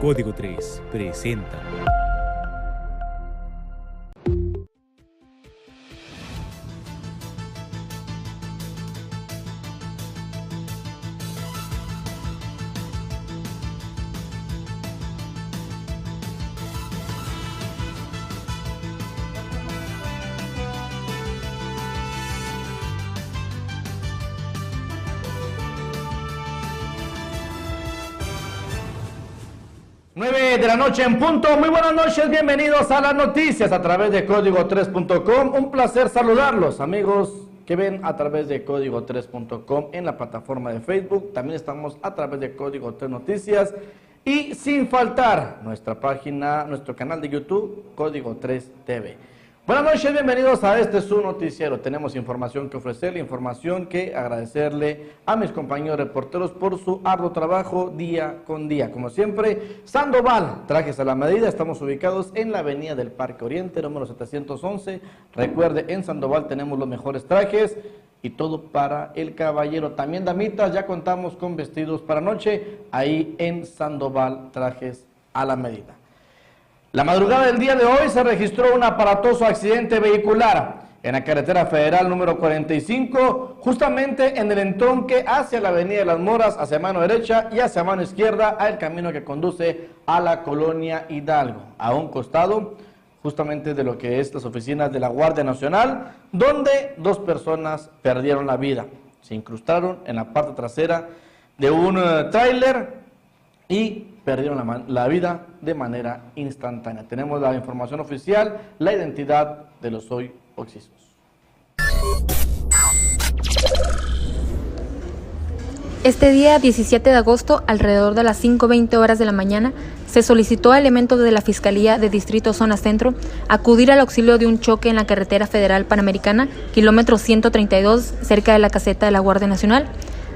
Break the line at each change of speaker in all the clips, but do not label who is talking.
Código 3 presenta.
De la noche en punto. Muy buenas noches, bienvenidos a las noticias a través de código3.com. Un placer saludarlos, amigos que ven a través de código3.com en la plataforma de Facebook. También estamos a través de Código 3 Noticias y sin faltar nuestra página, nuestro canal de YouTube, Código 3 TV. Buenas noches, bienvenidos a su noticiero. Tenemos información que ofrecerle, información que agradecerle a mis compañeros reporteros por su arduo trabajo día con día. Como siempre, Sandoval, trajes a la medida. Estamos ubicados en la avenida del Parque Oriente, número 711. Recuerde, en Sandoval tenemos los mejores trajes y todo para el caballero. También, damitas, ya contamos con vestidos para noche, ahí en Sandoval, trajes a la medida. La madrugada del día de hoy se registró un aparatoso accidente vehicular en la carretera federal número 45, justamente en el entronque hacia la avenida de las Moras, hacia mano derecha y hacia mano izquierda, al camino que conduce a la colonia Hidalgo, a un costado justamente de lo que es las oficinas de la Guardia Nacional, donde dos personas perdieron la vida. Se incrustaron en la parte trasera de un tráiler y perdieron la vida de manera instantánea. Tenemos la información oficial, la identidad de los hoy occisos.
Este día 17 de agosto, alrededor de las 5:20 horas de la mañana, se solicitó a elementos de la Fiscalía de Distrito Zona Centro acudir al auxilio de un choque en la carretera federal panamericana, kilómetro 132, cerca de la caseta de la Guardia Nacional.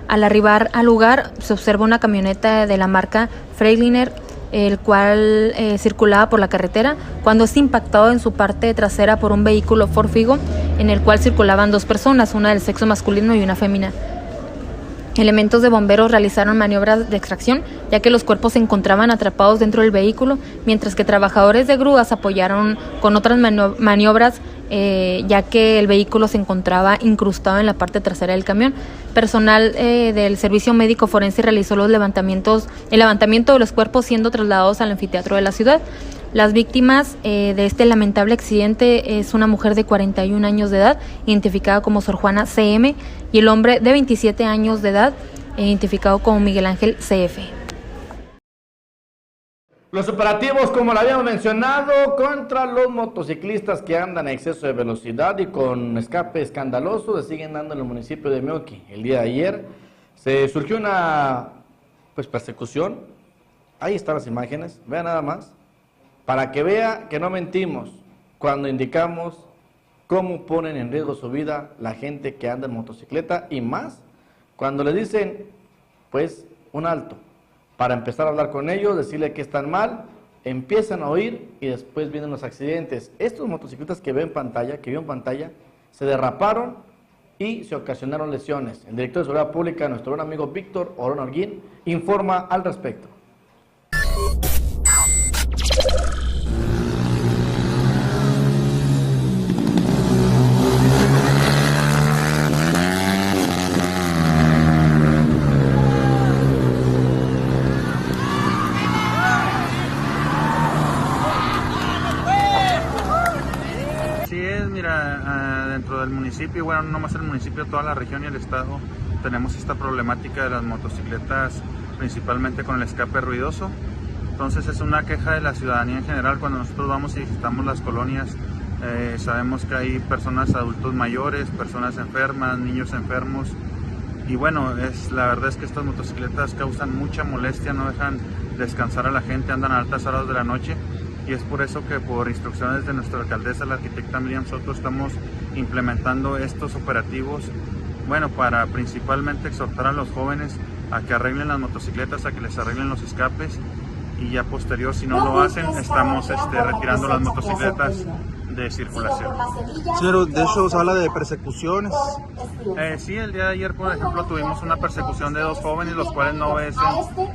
Al arribar al lugar se observa una camioneta de la marca Freightliner, el cual circulaba por la carretera, cuando es impactado en su parte trasera por un vehículo Ford Figo, en el cual circulaban dos personas, una del sexo masculino y una fémina. Elementos de bomberos realizaron maniobras de extracción, ya que los cuerpos se encontraban atrapados dentro del vehículo, mientras que trabajadores de grúas apoyaron con otras maniobras, ya que el vehículo se encontraba incrustado en la parte trasera del camión. Personal del Servicio Médico Forense realizó el levantamiento de los cuerpos, siendo trasladados al anfiteatro de la ciudad. Las víctimas de este lamentable accidente es una mujer de 41 años de edad, identificada como Sor Juana CM, y el hombre de 27 años de edad, identificado como Miguel Ángel CF.
Los operativos, como lo habíamos mencionado, contra los motociclistas que andan a exceso de velocidad y con escape escandaloso, se siguen dando en el municipio de Meoqui. El día de ayer se surgió una persecución. Ahí están las imágenes, vean nada más, para que vea que no mentimos cuando indicamos cómo ponen en riesgo su vida la gente que anda en motocicleta, y más cuando le dicen, un alto. Para empezar a hablar con ellos, decirle que están mal, empiezan a oír y después vienen los accidentes. Estos motociclistas que vio en pantalla, se derraparon y se ocasionaron lesiones. El director de Seguridad Pública, nuestro buen amigo Víctor Orón Holguín, informa al respecto.
Dentro del municipio, bueno, no más el municipio, toda la región y el estado, tenemos esta problemática de las motocicletas, principalmente con el escape ruidoso. Entonces es una queja de la ciudadanía en general. Cuando nosotros vamos y visitamos las colonias, sabemos que hay personas adultos mayores, personas enfermas, niños enfermos, y bueno, la verdad es que estas motocicletas causan mucha molestia, no dejan descansar a la gente, andan a altas horas de la noche. Y es por eso que, por instrucciones de nuestra alcaldesa, la arquitecta Miriam Soto, estamos implementando estos operativos, para principalmente exhortar a los jóvenes a que arreglen las motocicletas, a que les arreglen los escapes, y ya posterior, si no lo hacen, estamos retirando las motocicletas de circulación.
Señor, de hecho se habla de persecuciones.
Sí, el día de ayer, por ejemplo, tuvimos una persecución de 2 jóvenes, los cuales no obedecen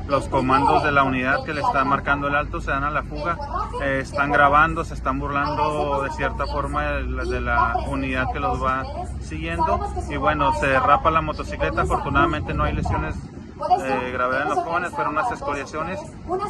los comandos de la unidad que le están marcando el alto, se dan a la fuga, están grabando, se están burlando de cierta forma de la unidad que los va siguiendo, y bueno, se derrapa la motocicleta. Afortunadamente no hay lesiones gravedad en los jóvenes, pero unas escoriaciones,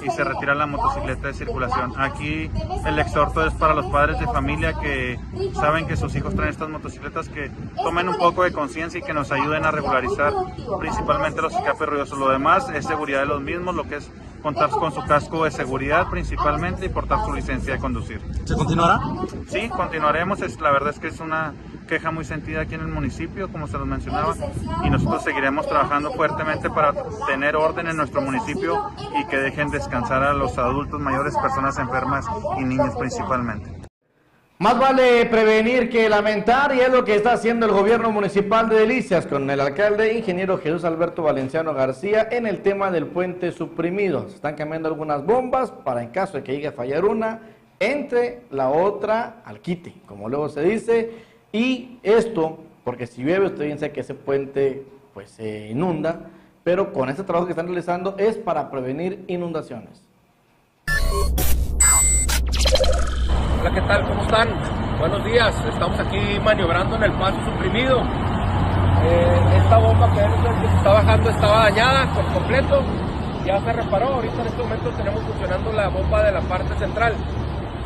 y se retira la motocicleta de circulación. Aquí el exhorto es para los padres de familia que saben que sus hijos traen estas motocicletas, que tomen un poco de conciencia y que nos ayuden a regularizar principalmente los escapes ruidosos. Lo demás es seguridad de los mismos, lo que es contar con su casco de seguridad principalmente y portar su licencia de conducir.
¿Se continuará?
Sí, continuaremos. La verdad es que es una queja muy sentida aquí en el municipio, como se los mencionaba, y nosotros seguiremos trabajando fuertemente para tener orden en nuestro municipio y que dejen descansar a los adultos mayores, personas enfermas y niños principalmente.
Más vale prevenir que lamentar, y es lo que está haciendo el gobierno municipal de Delicias con el alcalde ingeniero Jesús Alberto Valenciano García en el tema del puente suprimido. Se están cambiando algunas bombas para, en caso de que llegue a fallar una, entre la otra al quite, como luego se dice. Y esto, porque si llueve, usted bien sabe que ese puente pues se inunda, pero con este trabajo que están realizando es para prevenir inundaciones.
Hola, ¿qué tal? ¿Cómo están? Buenos días. Estamos aquí maniobrando en el paso suprimido. Esta bomba que está bajando estaba dañada por completo. Ya se reparó. Ahorita en este momento tenemos funcionando la bomba de la parte central.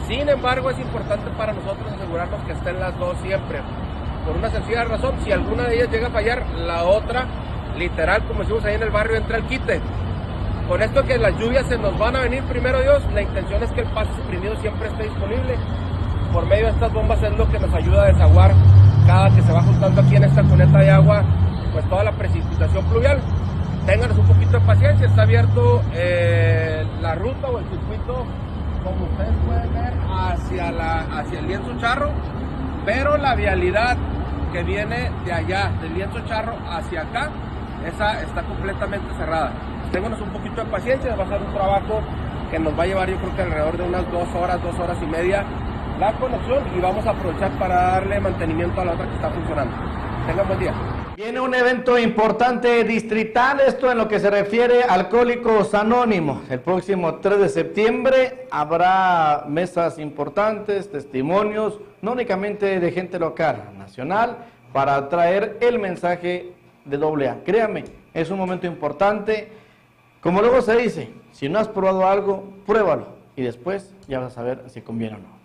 Sin embargo, es importante para nosotros asegurarnos que estén las dos siempre. Por una sencilla razón, si alguna de ellas llega a fallar, la otra, literal, como decimos ahí en el barrio, entra al quite. Con esto que las lluvias se nos van a venir, primero Dios, la intención es que el paso suprimido siempre esté disponible. Por medio de estas bombas es lo que nos ayuda a desaguar cada que se va juntando aquí en esta cuneta de agua, pues toda la precipitación pluvial. Ténganos un poquito de paciencia, está abierto la ruta o el circuito, como ustedes pueden ver, hacia el Lienzo Charro, pero la vialidad que viene de allá, del Lienzo Charro hacia acá, esa está completamente cerrada. Ténganos un poquito de paciencia, va a ser un trabajo que nos va a llevar, yo creo que alrededor de unas 2 horas y media la conexión, y vamos a aprovechar para darle mantenimiento a la otra que está funcionando. Tengan buen día.
Viene un evento importante distrital, esto en lo que se refiere a Alcohólicos Anónimos. El próximo 3 de septiembre habrá mesas importantes, testimonios, no únicamente de gente local, nacional, para traer el mensaje de AA. Créame, es un momento importante. Como luego se dice, si no has probado algo, pruébalo y después ya vas a saber si conviene o no.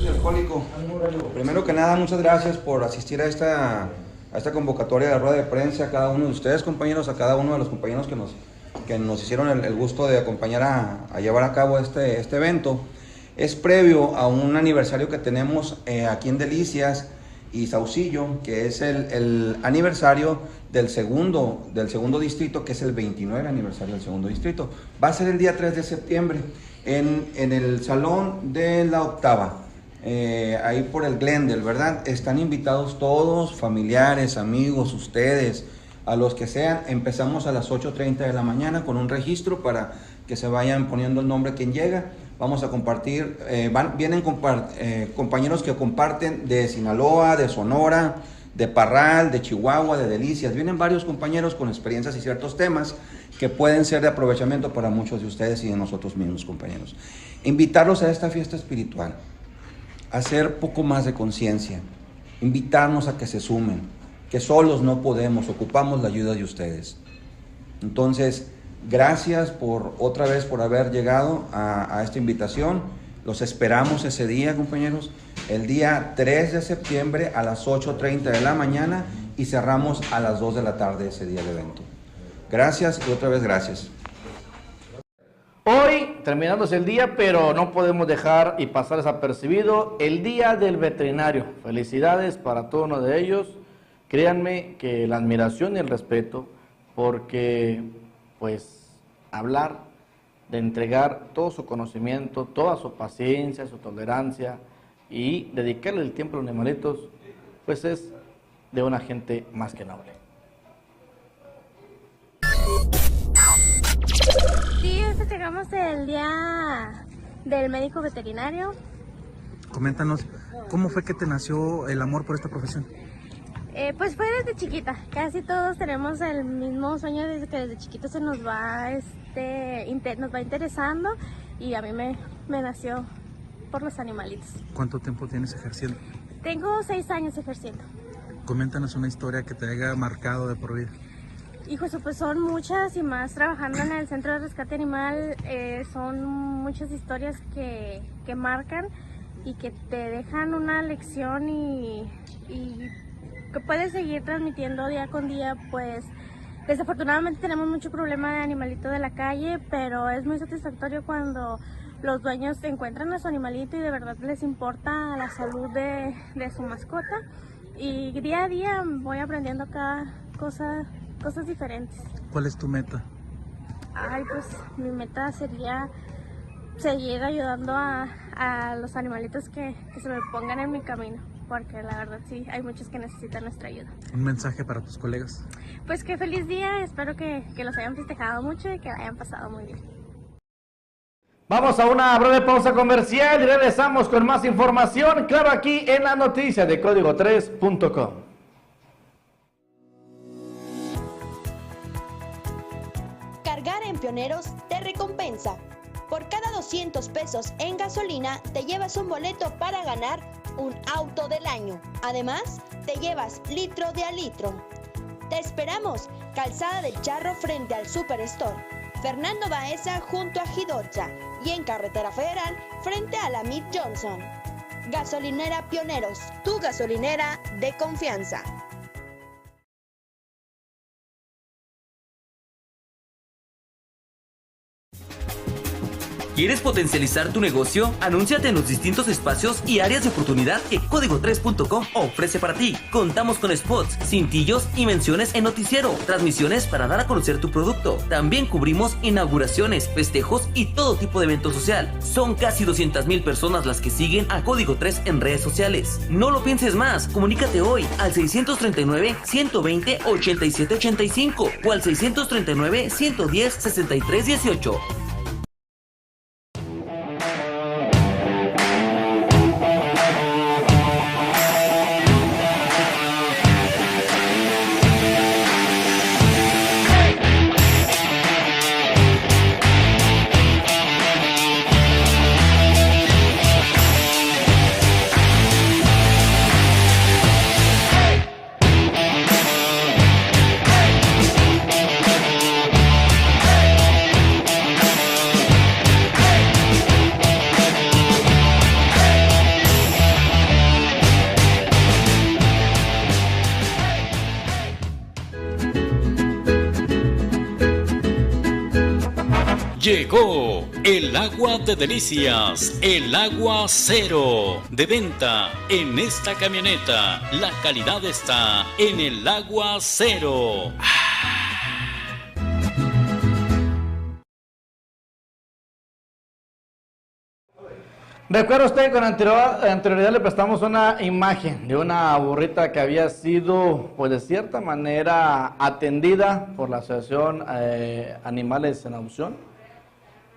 Alcohólico, primero que nada, muchas gracias por asistir a esta convocatoria de rueda de prensa, a cada uno de ustedes, compañeros, a cada uno de los compañeros que nos hicieron el gusto de acompañar a llevar a cabo este evento. Es previo a un aniversario que tenemos aquí en Delicias y Saucillo, que es el aniversario del segundo distrito, que es el 29 aniversario del segundo distrito. Va a ser el día 3 de septiembre en el Salón de la Octava. Ahí por el Glendale, ¿verdad? Están invitados todos, familiares, amigos, ustedes, a los que sean. Empezamos a las 8:30 de la mañana con un registro para que se vayan poniendo el nombre quien llega. Vamos a compartir, vienen compañeros que comparten de Sinaloa, de Sonora, de Parral, de Chihuahua, de Delicias. Vienen varios compañeros con experiencias y ciertos temas que pueden ser de aprovechamiento para muchos de ustedes y de nosotros mismos, compañeros. Invitarlos a esta fiesta espiritual, hacer poco más de conciencia, invitarnos a que se sumen, que solos no podemos, ocupamos la ayuda de ustedes. Entonces, gracias otra vez por haber llegado a esta invitación. Los esperamos ese día, compañeros, el día 3 de septiembre a las 8:30 de la mañana y cerramos a las 2 de la tarde ese día de evento. Gracias y otra vez gracias.
Hoy, terminándose el día, pero no podemos dejar y pasar desapercibido, el Día del Veterinario. Felicidades para todos uno de ellos. Créanme que la admiración y el respeto, porque pues hablar de entregar todo su conocimiento, toda su paciencia, su tolerancia y dedicarle el tiempo a los animalitos, pues es de una gente más que noble.
Sí, festejamos el día del médico veterinario.
Coméntanos, ¿cómo fue que te nació el amor por esta profesión?
Pues fue desde chiquita, casi todos tenemos el mismo sueño desde que desde chiquito se nos va, nos va interesando, y a mí me nació por los animalitos.
¿Cuánto tiempo tienes ejerciendo?
Tengo 6 años ejerciendo.
Coméntanos una historia que te haya marcado de por vida.
Hijo, pues son muchas, y más trabajando en el Centro de Rescate Animal, son muchas historias que marcan y que te dejan una lección y que puedes seguir transmitiendo día con día. Pues desafortunadamente tenemos mucho problema de animalito de la calle, pero es muy satisfactorio cuando los dueños encuentran a su animalito y de verdad les importa la salud de su mascota, y día a día voy aprendiendo cada cosas diferentes.
¿Cuál es tu meta?
Ay, pues mi meta sería seguir ayudando a los animalitos que se me pongan en mi camino, porque la verdad sí, hay muchos que necesitan nuestra ayuda.
¿Un mensaje para tus colegas?
Pues que feliz día, espero que los hayan festejado mucho y que hayan pasado muy bien.
Vamos a una breve pausa comercial y regresamos con más información, claro, aquí en la noticia de código3.com.
Cargar en Pioneros te recompensa. Por cada 200 pesos en gasolina te llevas un boleto para ganar un auto del año. Además, te llevas litro de a litro. Te esperamos, Calzada del Charro frente al Superstore, Fernando Baeza junto a Gidorcha, y en Carretera Federal frente a la Mid Johnson. Gasolinera Pioneros, tu gasolinera de confianza.
¿Quieres potencializar tu negocio? Anúnciate en los distintos espacios y áreas de oportunidad que Código3.com ofrece para ti. Contamos con spots, cintillos y menciones en noticiero, transmisiones para dar a conocer tu producto. También cubrimos inauguraciones, festejos y todo tipo de evento social. Son casi 200,000 personas las que siguen a Código 3 en redes sociales. No lo pienses más, comunícate hoy al 639-120-8785 o al 639-110-6318.
Llegó el agua de delicias, el agua cero, de venta en esta camioneta. La calidad está en el agua cero.
Recuerda usted que con anterioridad le prestamos una imagen de una burrita que había sido, pues de cierta manera, atendida por la Asociación Animales en Adopción.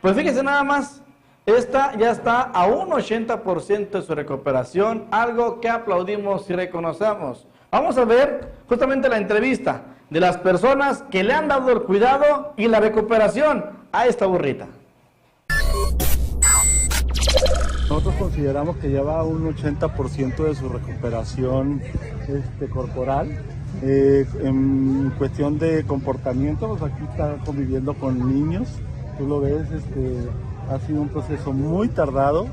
Pues fíjese nada más, esta ya está a un 80% de su recuperación, algo que aplaudimos y reconocemos. Vamos a ver justamente la entrevista de las personas que le han dado el cuidado y la recuperación a esta burrita.
Nosotros consideramos que lleva un 80% de su recuperación corporal. En cuestión de comportamiento, pues aquí está conviviendo con niños. Tú lo ves, ha sido un proceso muy tardado.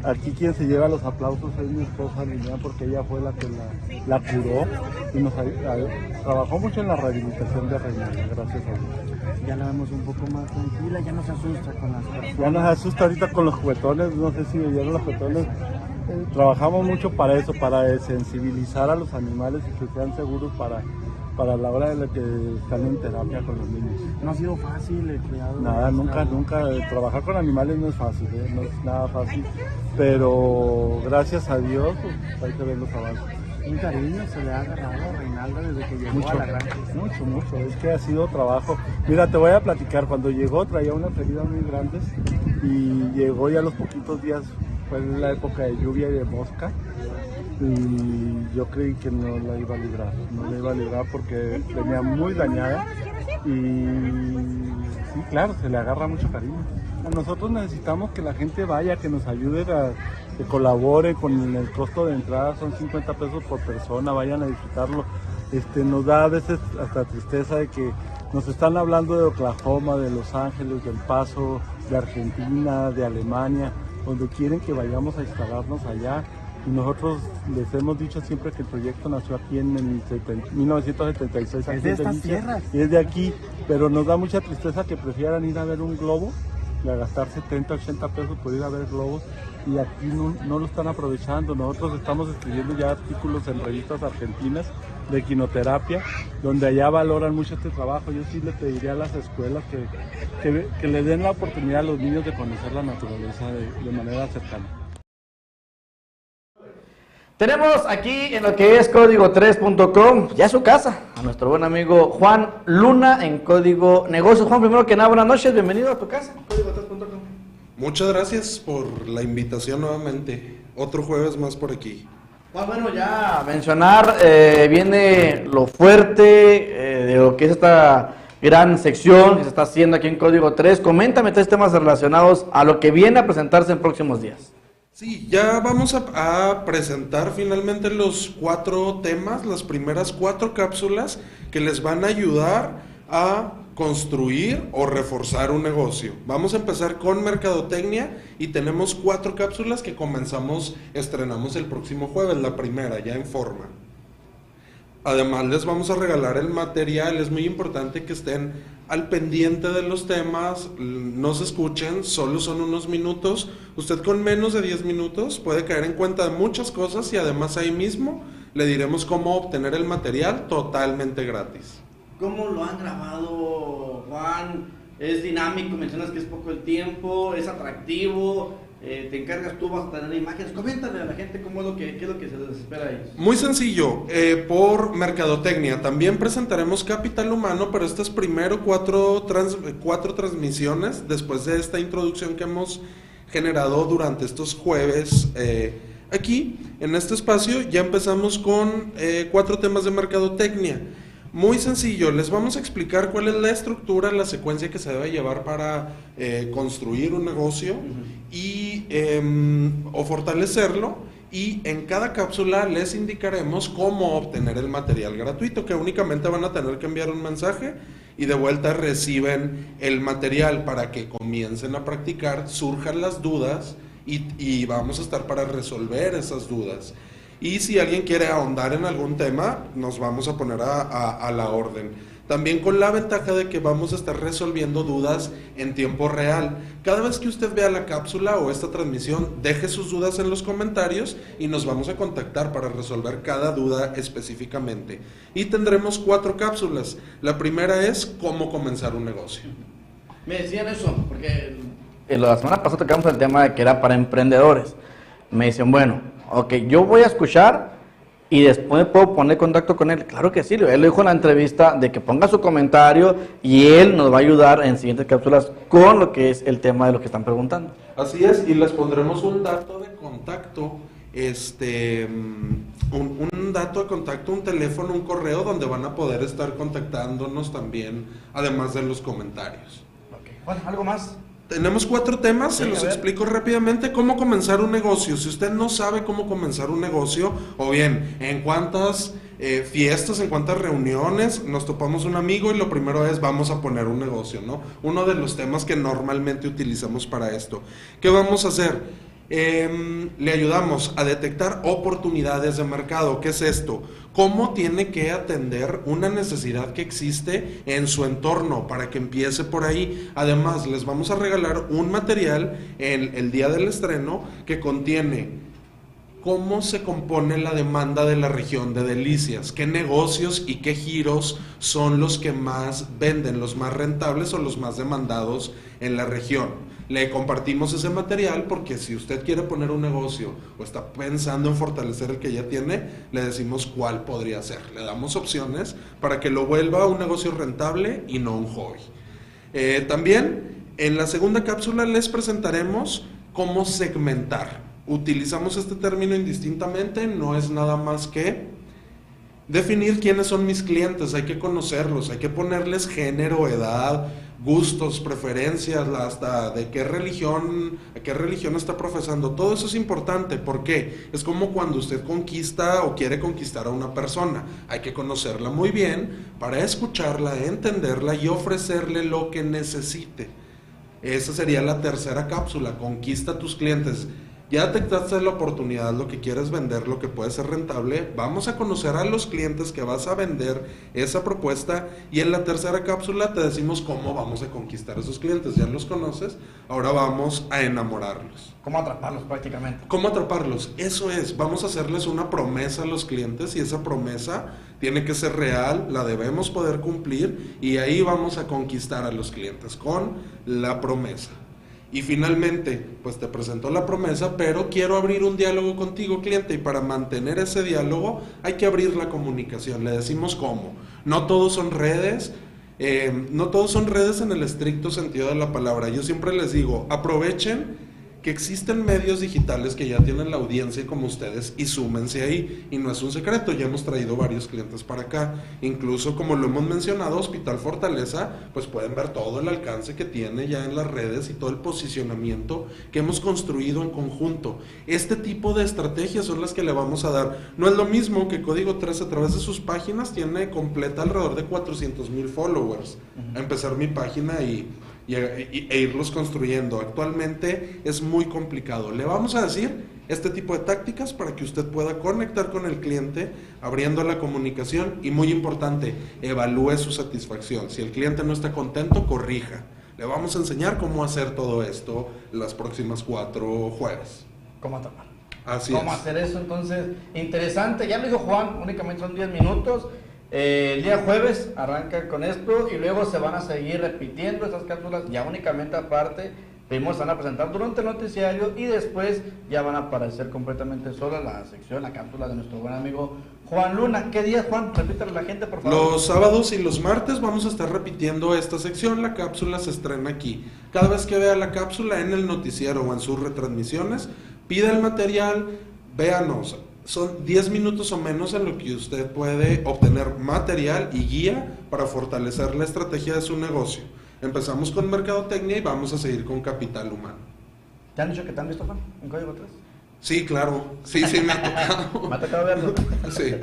Aquí quien se lleva los aplausos es mi esposa Liliana, porque ella fue la que la curó y nos trabajó mucho en la rehabilitación de Reinalda, gracias a Dios.
Ya la vemos un poco más tranquila, ya no se asusta con las personas.
Ya nos asusta ahorita con los juguetones, no sé si veían los juguetones. Trabajamos mucho para eso, para sensibilizar a los animales y que sean seguros para la hora de la que están en terapia con los niños.
¿No ha sido fácil el cuidado?
Nada, nunca. Trabajar con animales no es fácil, no es nada fácil. Pero gracias a Dios, pues, hay que ver los avances.
¿Un cariño se le ha agarrado a Reinalda desde que llegó a la granja?
Mucho. Es que ha sido trabajo. Mira, te voy a platicar. Cuando llegó traía unas heridas muy grandes y llegó ya a los poquitos días, fue en la época de lluvia y de mosca, y yo creí que no la iba a librar porque venía muy dañada y sí, claro, se le agarra mucho cariño. Nosotros necesitamos que la gente vaya, que nos ayude, que colabore con el costo de entrada, son 50 pesos por persona, vayan a disfrutarlo. Nos da a veces hasta tristeza de que nos están hablando de Oklahoma, de Los Ángeles, del Paso, de Argentina, de Alemania, donde quieren que vayamos a instalarnos allá. Y nosotros les hemos dicho siempre que el proyecto nació aquí en 1976.
¿Es de estas tierras?
Y es de aquí, pero nos da mucha tristeza que prefieran ir a ver un globo y a gastar 70, 80 pesos por ir a ver globos, y aquí no lo están aprovechando. Nosotros estamos escribiendo ya artículos en revistas argentinas de equinoterapia, donde allá valoran mucho este trabajo. Yo sí le pediría a las escuelas que le den la oportunidad a los niños de conocer la naturaleza de manera cercana.
Tenemos aquí en lo que es código3.com, ya su casa, a nuestro buen amigo Juan Luna en Código Negocios. Juan, primero que nada, buenas noches, bienvenido a tu casa, código3.com.
Muchas gracias por la invitación nuevamente, otro jueves más por aquí.
Juan, bueno, ya mencionar, viene lo fuerte de lo que es esta gran sección que se está haciendo aquí en Código 3. Coméntame 3 temas relacionados a lo que viene a presentarse en próximos días.
Sí, ya vamos a presentar finalmente los 4 temas, las primeras 4 cápsulas que les van a ayudar a construir o reforzar un negocio. Vamos a empezar con mercadotecnia y tenemos 4 cápsulas que estrenamos el próximo jueves, la primera ya en forma. Además les vamos a regalar el material, es muy importante que estén al pendiente de los temas, no se escuchen, solo son unos minutos. Usted con menos de 10 minutos puede caer en cuenta de muchas cosas y además ahí mismo le diremos cómo obtener el material totalmente gratis.
¿Cómo lo han grabado, Juan? ¿Es dinámico? Mencionas que es poco el tiempo, es atractivo, te encargas tú, vas a tener imágenes. Coméntale a la gente qué es lo que se les espera a ellos.
Muy sencillo, por mercadotecnia. También presentaremos capital humano, pero estas primero 4 transmisiones, después de esta introducción que hemos generado durante estos jueves. Aquí, en este espacio, ya empezamos con 4 temas de mercadotecnia. Muy sencillo, les vamos a explicar cuál es la estructura, la secuencia que se debe llevar para construir un negocio y o fortalecerlo, y en cada cápsula les indicaremos cómo obtener el material gratuito, que únicamente van a tener que enviar un mensaje y de vuelta reciben el material para que comiencen a practicar, surjan las dudas y vamos a estar para resolver esas dudas. Y si alguien quiere ahondar en algún tema, nos vamos a poner a la orden. También con la ventaja de que vamos a estar resolviendo dudas en tiempo real. Cada vez que usted vea la cápsula o esta transmisión, deje sus dudas en los comentarios y nos vamos a contactar para resolver cada duda específicamente. Y tendremos 4 cápsulas. La primera es cómo comenzar un negocio.
Me decían eso, porque la semana pasada tocamos el tema de que era para emprendedores. Me dicen, bueno, ok, yo voy a escuchar y después puedo poner contacto con él. Claro que sí, él lo dijo en la entrevista de que ponga su comentario y él nos va a ayudar en siguientes cápsulas con lo que es el tema de lo que están preguntando.
Así es, y les pondremos un dato de contacto, un dato de contacto, un teléfono, un correo donde van a poder estar contactándonos también, además de los comentarios.
Okay. Bueno, ¿algo más?
Tenemos 4 temas, se los explico rápidamente. Cómo comenzar un negocio. Si usted no sabe cómo comenzar un negocio, o bien en cuántas fiestas, en cuántas reuniones nos topamos un amigo y lo primero es vamos a poner un negocio, ¿no? Uno de los temas que normalmente utilizamos para esto. ¿Qué vamos a hacer? Le ayudamos a detectar oportunidades de mercado. ¿Qué es esto? ¿Cómo tiene que atender una necesidad que existe en su entorno para que empiece por ahí? Además, les vamos a regalar un material en el día del estreno que contiene cómo se compone la demanda de la región de Delicias, qué negocios y qué giros son los que más venden, los más rentables o los más demandados en la región. Le compartimos ese material porque si usted quiere poner un negocio o está pensando en fortalecer el que ya tiene, le decimos cuál podría ser. Le damos opciones para que lo vuelva un negocio rentable y no un hobby. También En la segunda cápsula les presentaremos cómo segmentar. Utilizamos este término indistintamente, no es nada más que definir quiénes son mis clientes, hay que conocerlos, hay que ponerles género, edad, gustos, preferencias, hasta de qué religión está profesando. Todo eso es importante, porque es como cuando usted conquista o quiere conquistar a una persona. Hay que conocerla muy bien para escucharla, entenderla y ofrecerle lo que necesite. Esa sería la tercera cápsula, conquista a tus clientes. Ya detectaste la oportunidad, lo que quieres vender, lo que puede ser rentable. Vamos a conocer a los clientes que vas a vender esa propuesta, y en la tercera cápsula te decimos cómo vamos a conquistar a esos clientes. Ya los conoces, ahora vamos a enamorarlos.
¿Cómo atraparlos prácticamente?
¿Cómo atraparlos? Eso es, vamos a hacerles una promesa a los clientes, y esa promesa tiene que ser real, la debemos poder cumplir, y ahí vamos a conquistar a los clientes con la promesa. Y finalmente, pues te presento la promesa, pero quiero abrir un diálogo contigo, cliente, y para mantener ese diálogo hay que abrir la comunicación. Le decimos cómo. No todos son redes, no todos son redes en el estricto sentido de la palabra. Yo siempre les digo, aprovechen que existen medios digitales que ya tienen la audiencia como ustedes, y súmense ahí, y no es un secreto, ya hemos traído varios clientes para acá, incluso como lo hemos mencionado, Hospital Fortaleza, pues pueden ver todo el alcance que tiene ya en las redes y todo el posicionamiento que hemos construido en conjunto. Este tipo de estrategias son las que le vamos a dar. No es lo mismo que Código 3 a través de sus páginas tiene completa alrededor de 400,000 followers. A empezar mi página e irlos construyendo. Actualmente es muy complicado. Le vamos a decir este tipo de tácticas para que usted pueda conectar con el cliente, abriendo la comunicación, y muy importante, evalúe su satisfacción. Si el cliente no está contento, corrija. Le vamos a enseñar cómo hacer todo esto las próximas 4 jueves.
¿Cómo atrapar?
Así
¿Cómo
es.
hacer eso? Entonces, interesante. Ya lo dijo Juan, únicamente son 10 minutos. El día jueves arrancan con esto, y luego se van a seguir repitiendo estas cápsulas, ya únicamente aparte. Primero se van a presentar durante el noticiario, y después ya van a aparecer completamente sola la sección, la cápsula de nuestro buen amigo Juan Luna. ¿Qué día, Juan? Repítale a la gente, por favor.
Los sábados y los martes vamos a estar repitiendo esta sección. La cápsula se estrena aquí. Cada vez que vea la cápsula en el noticiero o en sus retransmisiones, pida el material, véanos. Son 10 minutos o menos en lo que usted puede obtener material y guía para fortalecer la estrategia de su negocio. Empezamos con mercadotecnia y vamos a seguir con capital humano.
¿Te han dicho que te han visto, Juan, en Código 3?
Sí, claro. Sí, me ha tocado.
¿Me ha tocado verlo?
Sí,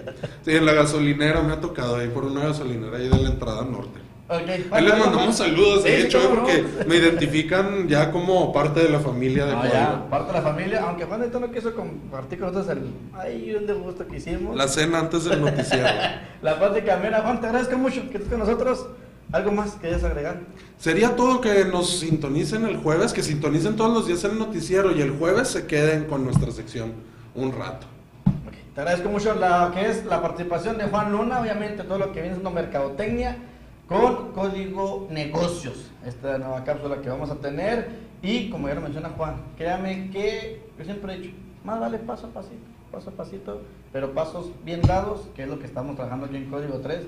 en la gasolinera me ha tocado, ahí por una gasolinera ahí de la entrada norte.
Okay.
Ahí les mandamos saludos, de hecho,
¿cómo
porque
no?
me identifican ya como parte de la familia de Código.
Ya, parte de la familia, aunque Juan ahorita no quiso compartir con nosotros un degusto que hicimos.
La cena antes del noticiero.
La plática amena. Juan, te agradezco mucho que estés con nosotros. ¿Algo más que quieras agregar?
Sería todo, que nos sintonicen el jueves, que sintonicen todos los días el noticiero, y el jueves se queden con nuestra sección un rato.
Okay. Te agradezco mucho la que es la participación de Juan Luna, obviamente todo lo que viene siendo mercadotecnia con Código Negocios, esta nueva cápsula que vamos a tener. Y como ya lo menciona Juan, créame que yo siempre he dicho, más vale paso a pasito, pero pasos bien dados, que es lo que estamos trabajando aquí en Código 3.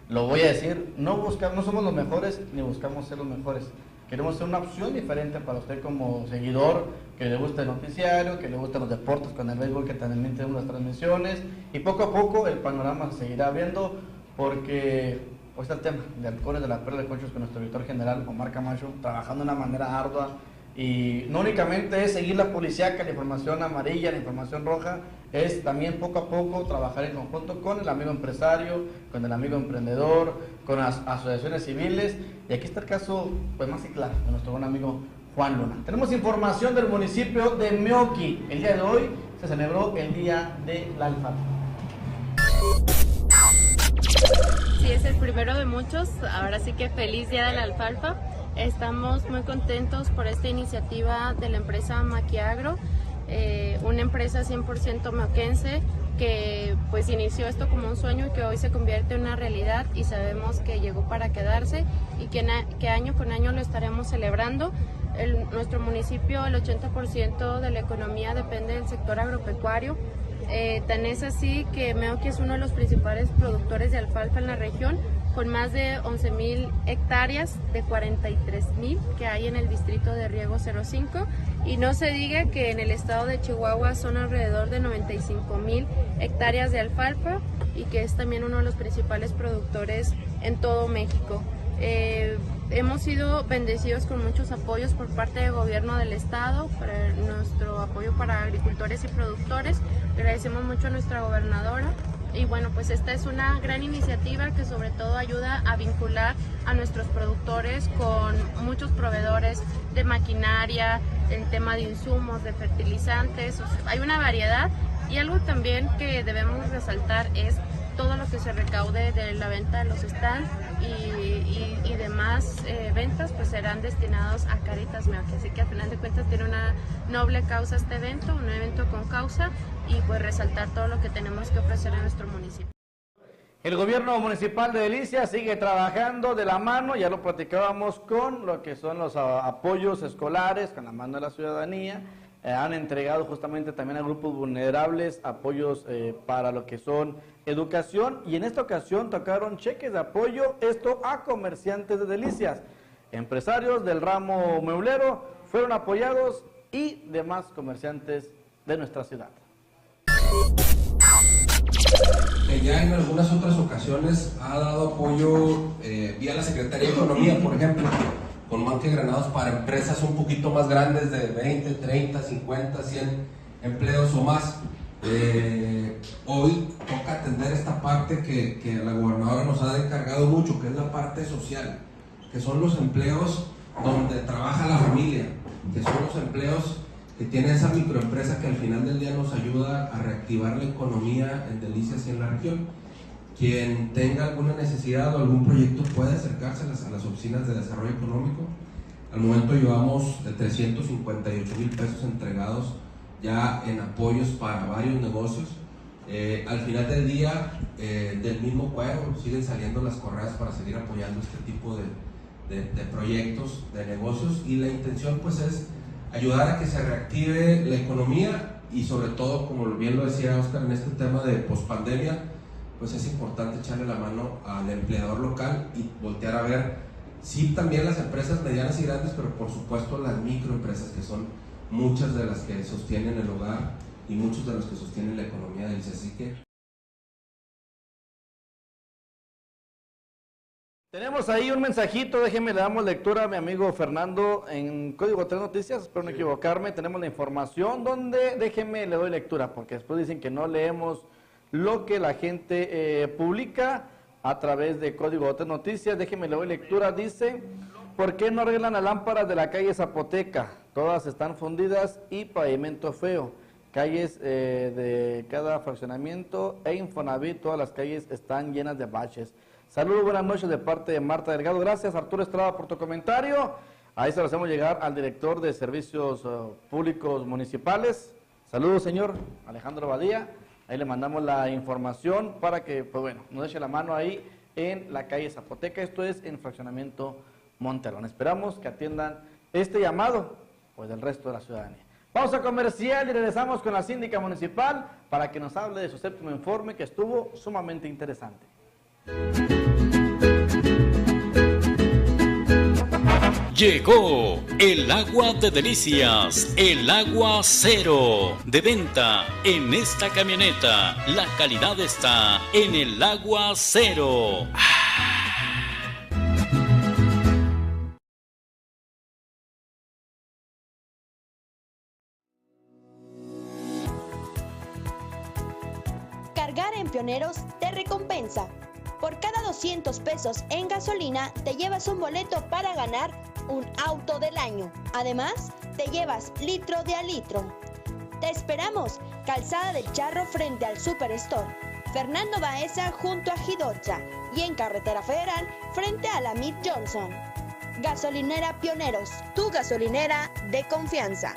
Lo voy a decir, no somos los mejores ni buscamos ser los mejores. Queremos ser una opción diferente para usted como seguidor, que le guste el noticiario, que le gusten los deportes con el béisbol, que también tenemos las transmisiones, y poco a poco el panorama se seguirá abriendo, porque hoy está el tema de halcones de la Perla de Conchos con nuestro director general Omar Camacho, trabajando de una manera ardua, y no únicamente es seguir la policíaca, la información amarilla, la información roja, es también poco a poco trabajar en conjunto con el amigo empresario, con el amigo emprendedor, con las asociaciones civiles, y aquí está el caso pues más claro de nuestro buen amigo Juan Luna. Tenemos información del municipio de Meoqui. El día de hoy se celebró el Día de la Alfalfa.
Sí, es el primero de muchos. Ahora sí que feliz Día de la Alfalfa. Estamos muy contentos por esta iniciativa de la empresa Maquiagro, una empresa 100% meoquense que pues inició esto como un sueño y que hoy se convierte en una realidad, y sabemos que llegó para quedarse y que año con año lo estaremos celebrando. Nuestro municipio, el 80% de la economía depende del sector agropecuario. Tan es así que Meoqui es uno de los principales productores de alfalfa en la región, con más de 11,000 hectáreas de 43,000 que hay en el distrito de riego 05, y no se diga que en el estado de Chihuahua son alrededor de 95,000 hectáreas de alfalfa y que es también uno de los principales productores en todo México. Hemos sido bendecidos con muchos apoyos por parte del gobierno del estado, para nuestro apoyo para agricultores y productores. Le agradecemos mucho a nuestra gobernadora. Y bueno, pues esta es una gran iniciativa que sobre todo ayuda a vincular a nuestros productores con muchos proveedores de maquinaria, el tema de insumos, de fertilizantes. O sea, hay una variedad, y algo también que debemos resaltar es todo lo que se recaude de la venta de los stands y demás ventas pues serán destinados a Caritas Meoqui. Así que al final de cuentas tiene una noble causa este evento, un evento con causa, y pues resaltar todo lo que tenemos que ofrecer en nuestro municipio.
El gobierno municipal de Delicias sigue trabajando de la mano, ya lo platicábamos, con lo que son los apoyos escolares, con la mano de la ciudadanía. Han entregado justamente también a grupos vulnerables apoyos para lo que son educación, y en esta ocasión tocaron cheques de apoyo, esto a comerciantes de Delicias. Empresarios del ramo mueblero fueron apoyados y demás comerciantes de nuestra ciudad.
Ya en algunas otras ocasiones ha dado apoyo vía la Secretaría de Economía, por ejemplo, con manque granados para empresas un poquito más grandes de 20, 30, 50, 100 empleos o más. Hoy toca atender esta parte que la gobernadora nos ha encargado mucho, que es la parte social, que son los empleos donde trabaja la familia, que son los empleos que tiene esa microempresa que al final del día nos ayuda a reactivar la economía en Delicias y en la región. Quien tenga alguna necesidad o algún proyecto puede acercarse a las oficinas de desarrollo económico. Al momento llevamos de 358,000 pesos entregados ya en apoyos para varios negocios. Al final del día, del mismo juego, siguen saliendo las correas para seguir apoyando este tipo de proyectos, de negocios, y la intención pues es ayudar a que se reactive la economía, y sobre todo, como bien lo decía Oscar, en este tema de pospandemia, pues es importante echarle la mano al empleador local y voltear a ver, sí, también las empresas medianas y grandes, pero por supuesto las microempresas, que son muchas de las que sostienen el hogar y muchos de los que sostienen la economía del ICE. Así que
tenemos ahí un mensajito, déjenme, le damos lectura a mi amigo Fernando en Código 3 Noticias, espero no equivocarme. Tenemos la información donde, déjenme, le doy lectura, porque después dicen que no leemos lo que la gente publica a través de Código 3 Noticias. Déjenme, le doy lectura. Dice: ¿por qué no arreglan las lámparas de la calle Zapoteca? Todas están fundidas y pavimento feo. Calles de cada fraccionamiento e Infonavit, todas las calles están llenas de baches. Saludos, buenas noches de parte de Marta Delgado. Gracias, Arturo Estrada, por tu comentario. Ahí se lo hacemos llegar al director de Servicios Públicos Municipales. Saludos, señor Alejandro Badía. Ahí le mandamos la información para que, pues bueno, nos eche la mano ahí en la calle Zapoteca. Esto es en fraccionamiento Monterrón. Esperamos que atiendan este llamado, pues, del resto de la ciudadanía. Vamos a comercial y regresamos con la síndica municipal para que nos hable de su séptimo informe, que estuvo sumamente interesante.
Llegó el agua de Delicias, el agua cero, de venta en esta camioneta. La calidad está en el agua cero.
Cargar en Pioneros te recompensa. Por cada 200 pesos en gasolina te llevas un boleto para ganar un auto del año. Además, te llevas litro de a litro. Te esperamos, Calzada del Charro frente al Superstore, Fernando Baeza junto a Gidorcha, y en Carretera Federal frente a la Mead Johnson. Gasolinera Pioneros, tu gasolinera de confianza.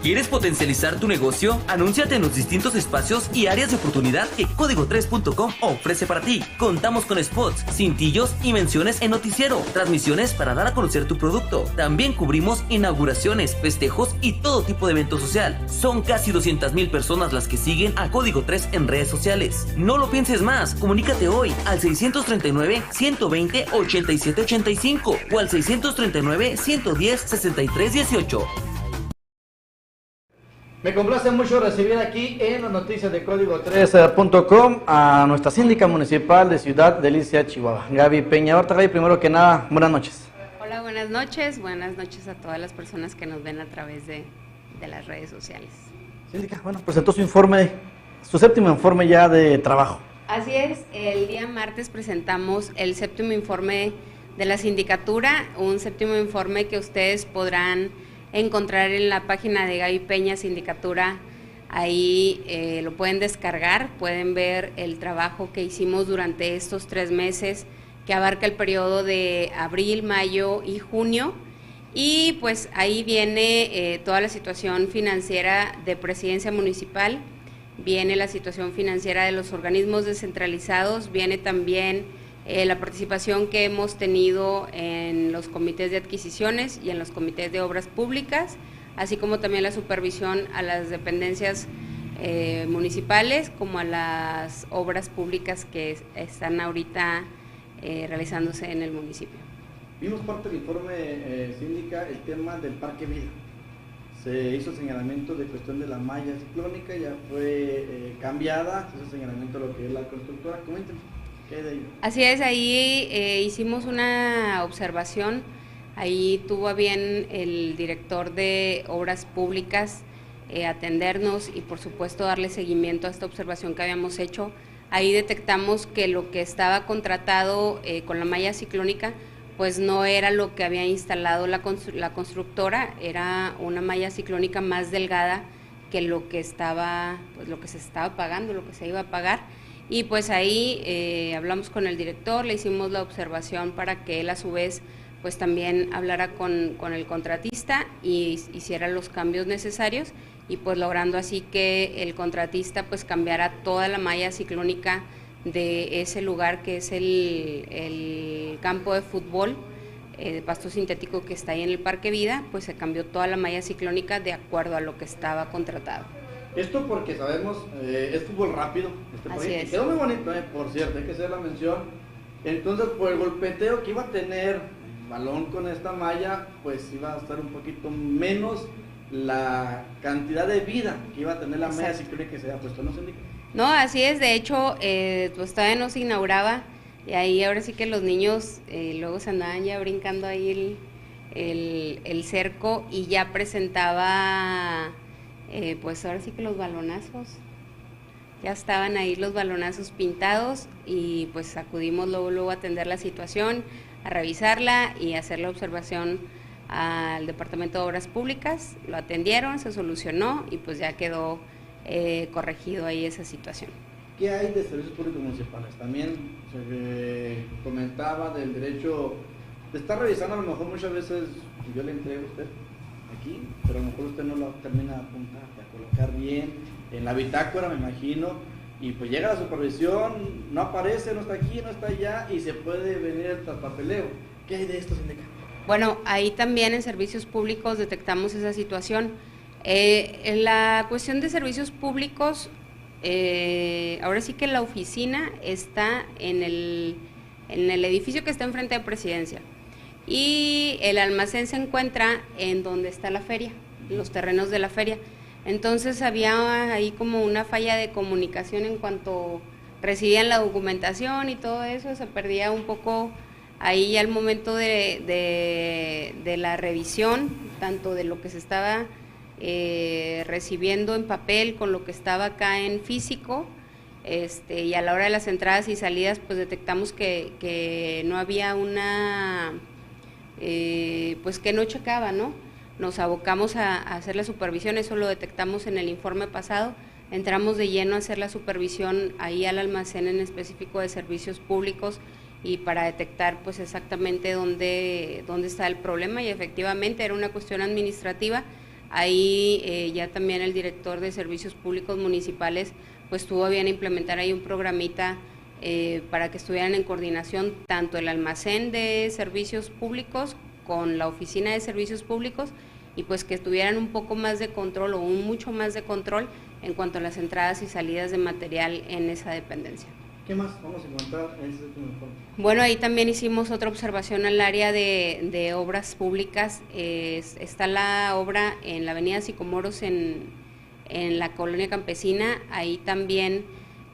¿Quieres potencializar tu negocio? Anúnciate en los distintos espacios y áreas de oportunidad que Código3.com ofrece para ti. Contamos con spots, cintillos y menciones en noticiero, transmisiones para dar a conocer tu producto. También cubrimos inauguraciones, festejos y todo tipo de evento social. Son casi 200,000 personas las que siguen a Código 3 en redes sociales. No lo pienses más, comunícate hoy al 639-120-8785 o al 639-110-6318.
Me complace mucho recibir aquí en las noticias de Código3.com a nuestra síndica municipal de Ciudad Delicia, Chihuahua, Gaby Peña. Ahorita, Gaby, primero que nada, buenas noches.
Hola, buenas noches a todas las personas que nos ven a través de las redes sociales.
Síndica, bueno, presentó su informe, su séptimo informe ya de trabajo.
Así es, el día martes presentamos el séptimo informe de la sindicatura, un séptimo informe que ustedes podrán encontrar en la página de Gaby Peña Sindicatura. Ahí lo pueden descargar, pueden ver el trabajo que hicimos durante estos 3 meses que abarca el periodo de abril, mayo y junio, y pues ahí viene toda la situación financiera de Presidencia Municipal, viene la situación financiera de los organismos descentralizados, viene también la participación que hemos tenido en los comités de adquisiciones y en los comités de obras públicas, así como también la supervisión a las dependencias municipales como a las obras públicas que están ahorita realizándose en el municipio.
Vimos parte del informe, síndica, el tema del Parque Vida. Se hizo señalamiento de cuestión de la malla ciclónica, ya fue cambiada, se hizo señalamiento de lo que es la constructora. Coméntenos, ¿qué de ello?
Así es, ahí hicimos una observación, ahí tuvo a bien el director de obras públicas atendernos y por supuesto darle seguimiento a esta observación que habíamos hecho. Ahí detectamos que lo que estaba contratado con la malla ciclónica pues no era lo que había instalado la constructora, era una malla ciclónica más delgada que lo que estaba, pues lo que se estaba pagando, lo que se iba a pagar. Y pues ahí hablamos con el director, le hicimos la observación para que él a su vez pues también hablara con el contratista y hiciera los cambios necesarios, y pues logrando así que el contratista pues cambiara toda la malla ciclónica de ese lugar que es el campo de fútbol de pasto sintético que está ahí en el Parque Vida, pues se cambió toda la malla ciclónica de acuerdo a lo que estaba contratado.
Esto porque sabemos, es fútbol rápido,
Así es.
Quedó muy bonito, por cierto, hay que hacer la mención. Entonces, por el golpeteo que iba a tener balón con esta malla, pues iba a estar un poquito menos la cantidad de vida que iba a tener la malla ciclónica que se había puesto, ¿no, síndica?
No, así es, de hecho, pues todavía no se inauguraba, y ahí ahora sí que los niños luego se andaban ya brincando ahí el cerco, y ya presentaba, pues ahora sí que los balonazos, ya estaban ahí los balonazos pintados, y pues acudimos luego a atender la situación, a revisarla y hacer la observación al Departamento de Obras Públicas, lo atendieron, se solucionó y pues ya quedó corregido ahí esa situación.
¿Qué hay de servicios públicos municipales? También se comentaba del derecho de estar revisando, a lo mejor muchas veces yo le entrego a usted aquí, pero a lo mejor usted no lo termina de apuntar, de colocar bien en la bitácora, me imagino, y pues llega la supervisión, no aparece, no está aquí, no está allá, y se puede venir el traspapeleo. ¿Qué hay de esto, síndica?
Bueno, ahí también en servicios públicos detectamos esa situación. En la cuestión de servicios públicos, ahora sí que la oficina está en el edificio que está enfrente de Presidencia, y el almacén se encuentra en donde está la feria, los terrenos de la feria. Entonces había ahí como una falla de comunicación en cuanto recibían la documentación y todo eso, se perdía un poco ahí al momento de la revisión, tanto de lo que se estaba recibiendo en papel con lo que estaba acá en físico, y a la hora de las entradas y salidas pues detectamos que no había una, pues que no checaba, ¿no? Nos abocamos a hacer la supervisión, eso lo detectamos en el informe pasado, entramos de lleno a hacer la supervisión ahí al almacén en específico de servicios públicos, y para detectar pues exactamente dónde está el problema, y efectivamente era una cuestión administrativa. Ahí ya también el director de Servicios Públicos Municipales pues tuvo bien implementar ahí un programita para que estuvieran en coordinación tanto el almacén de servicios públicos con la oficina de servicios públicos y pues que tuvieran un poco más de control o mucho más de control en cuanto a las entradas y salidas de material en esa dependencia.
¿Qué más vamos a encontrar en ese informe?
Bueno, ahí también hicimos otra observación al área de obras públicas. Está la obra en la avenida Sicomoros en la colonia campesina. Ahí también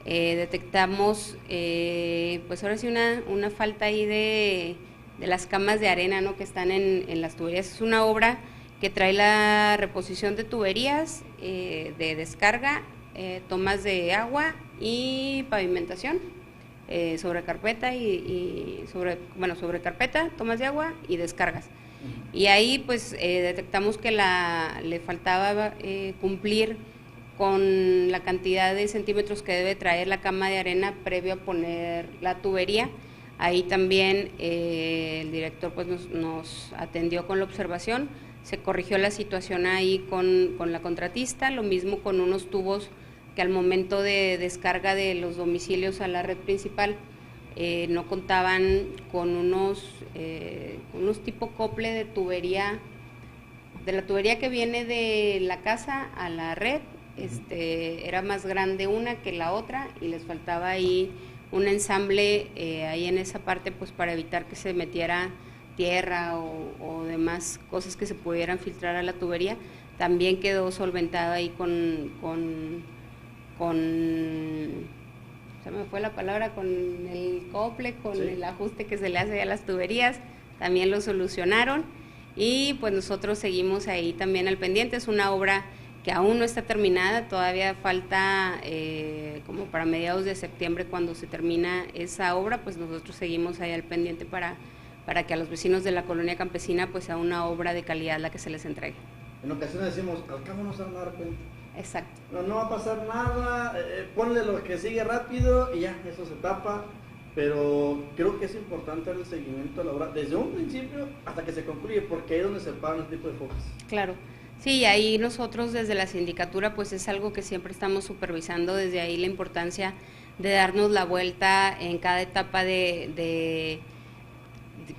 detectamos, pues ahora sí una falta ahí de las camas de arena, ¿no?, que están en las tuberías. Es una obra que trae la reposición de tuberías, de descarga, tomas de agua y pavimentación, sobre carpeta sobre carpeta, tomas de agua y descargas. Y ahí pues detectamos que le faltaba cumplir con la cantidad de centímetros que debe traer la cama de arena previo a poner la tubería. Ahí también el director pues nos atendió con la observación, se corrigió la situación ahí con la contratista, lo mismo con unos tubos que al momento de descarga de los domicilios a la red principal no contaban con unos tipo cople de tubería, de la tubería que viene de la casa a la red, era más grande una que la otra y les faltaba ahí un ensamble ahí en esa parte pues para evitar que se metiera tierra o demás cosas que se pudieran filtrar a la tubería. También quedó solventado ahí se me fue la palabra, con el cople, con el ajuste que se le hace a las tuberías, también lo solucionaron y pues nosotros seguimos ahí también al pendiente. Es una obra que aún no está terminada, todavía falta como para mediados de septiembre cuando se termina esa obra, pues nosotros seguimos ahí al pendiente para que a los vecinos de la colonia campesina pues sea una obra de calidad la que se les entregue.
En ocasiones decimos, al cabo no se van a dar cuenta.
Exacto.
No va a pasar nada, ponle lo que sigue rápido y ya, eso se tapa, pero creo que es importante el seguimiento a la obra desde un principio hasta que se concluye, porque ahí es donde se pagan este tipo de focos.
Claro, sí, ahí nosotros desde la sindicatura pues es algo que siempre estamos supervisando, desde ahí la importancia de darnos la vuelta en cada etapa de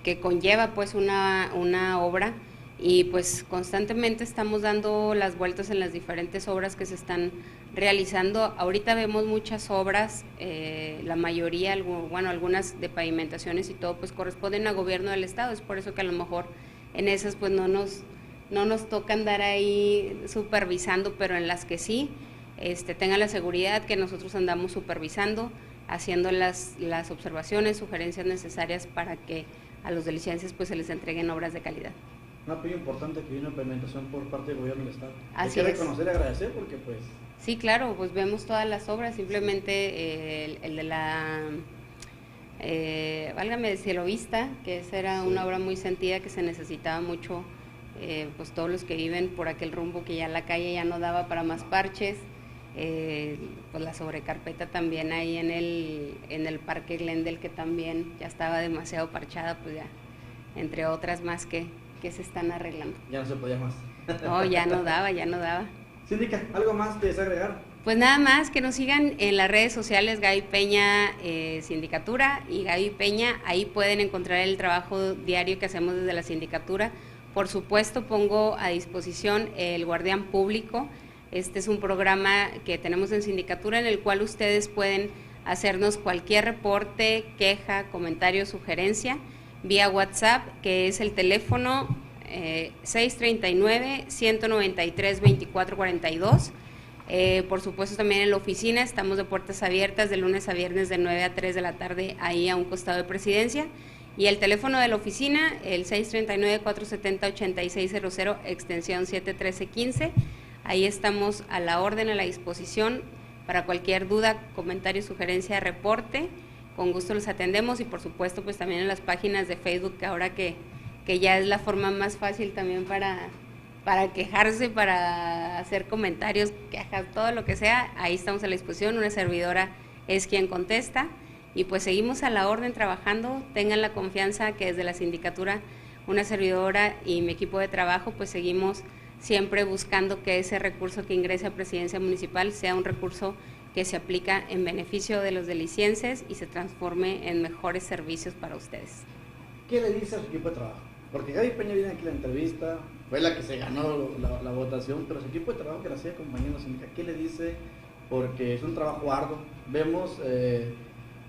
que conlleva pues una obra. Y pues constantemente estamos dando las vueltas en las diferentes obras que se están realizando. Ahorita vemos muchas obras, la mayoría, algunas de pavimentaciones y todo, pues corresponden a gobierno del estado. Es por eso que a lo mejor en esas pues no nos toca andar ahí supervisando, pero en las que sí, tengan la seguridad que nosotros andamos supervisando, haciendo las observaciones, sugerencias necesarias para que a los delicienses pues se les entreguen obras de calidad.
Un apoyo importante que viene una implementación por parte del gobierno del estado.
Así
hay que
es.
reconocer y agradecer porque pues...
Sí, claro, pues vemos todas las obras, simplemente el de la, válgame, Cielovista, que esa era una obra muy sentida que se necesitaba mucho, pues todos los que viven por aquel rumbo que ya la calle ya no daba para más parches, pues la sobrecarpeta también ahí en el Parque Glendale, que también ya estaba demasiado parchada, pues ya, entre otras más que se están arreglando.
Ya no se podía más.
No, ya no daba.
Síndica, ¿algo más de desagregar?
Pues nada más que nos sigan en las redes sociales Gaby Peña Sindicatura y Gaby Peña, ahí pueden encontrar el trabajo diario que hacemos desde la sindicatura. Por supuesto pongo a disposición el Guardián Público. Este es un programa que tenemos en sindicatura en el cual ustedes pueden hacernos cualquier reporte, queja, comentario, sugerencia vía WhatsApp, que es el teléfono 639-193-2442. Por supuesto también en la oficina estamos de puertas abiertas de lunes a viernes de 9 a 3 de la tarde ahí a un costado de Presidencia. Y el teléfono de la oficina, el 639-470-8600, extensión 71315. Ahí estamos a la orden, a la disposición para cualquier duda, comentario, sugerencia, reporte. Con gusto los atendemos y por supuesto pues también en las páginas de Facebook, que ahora que ya es la forma más fácil también para quejarse, para hacer comentarios, quejas, todo lo que sea, ahí estamos a la disposición. Una servidora es quien contesta y pues seguimos a la orden trabajando. Tengan la confianza que desde la sindicatura, una servidora y mi equipo de trabajo pues seguimos siempre buscando que ese recurso que ingrese a Presidencia Municipal sea un recurso que se aplica en beneficio de los delicienses y se transforme en mejores servicios para ustedes.
¿Qué le dice a su equipo de trabajo? Porque Gaby Peña viene aquí a la entrevista, fue la que se ganó la votación, pero su equipo de trabajo que la sigue acompañando, ¿qué le dice? Porque es un trabajo arduo. Vemos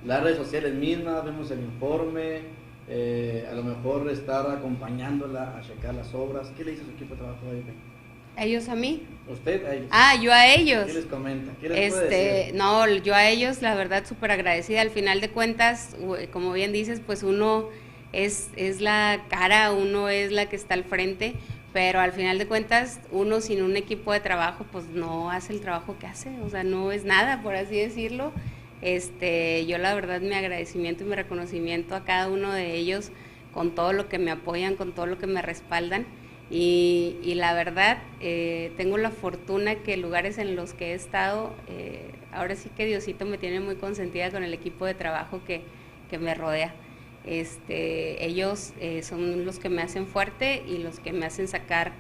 las redes sociales mismas, vemos el informe, a lo mejor estar acompañándola a checar las obras. ¿Qué le dice a su equipo de trabajo, Gaby Peña?
¿Ellos a mí?
¿Usted a ellos?
Yo a ellos.
¿Qué les comenta? ¿Qué les puede decir?
No, yo a ellos, la verdad, súper agradecida. Al final de cuentas, como bien dices, pues uno es la cara, uno es la que está al frente, pero al final de cuentas, uno sin un equipo de trabajo, pues no hace el trabajo que hace, o sea, no es nada, por así decirlo. Yo la verdad, mi agradecimiento y mi reconocimiento a cada uno de ellos, con todo lo que me apoyan, con todo lo que me respaldan. Y la verdad, tengo la fortuna que lugares en los que he estado, ahora sí que Diosito me tiene muy consentida con el equipo de trabajo que me rodea. Ellos son los que me hacen fuerte y los que me hacen sacar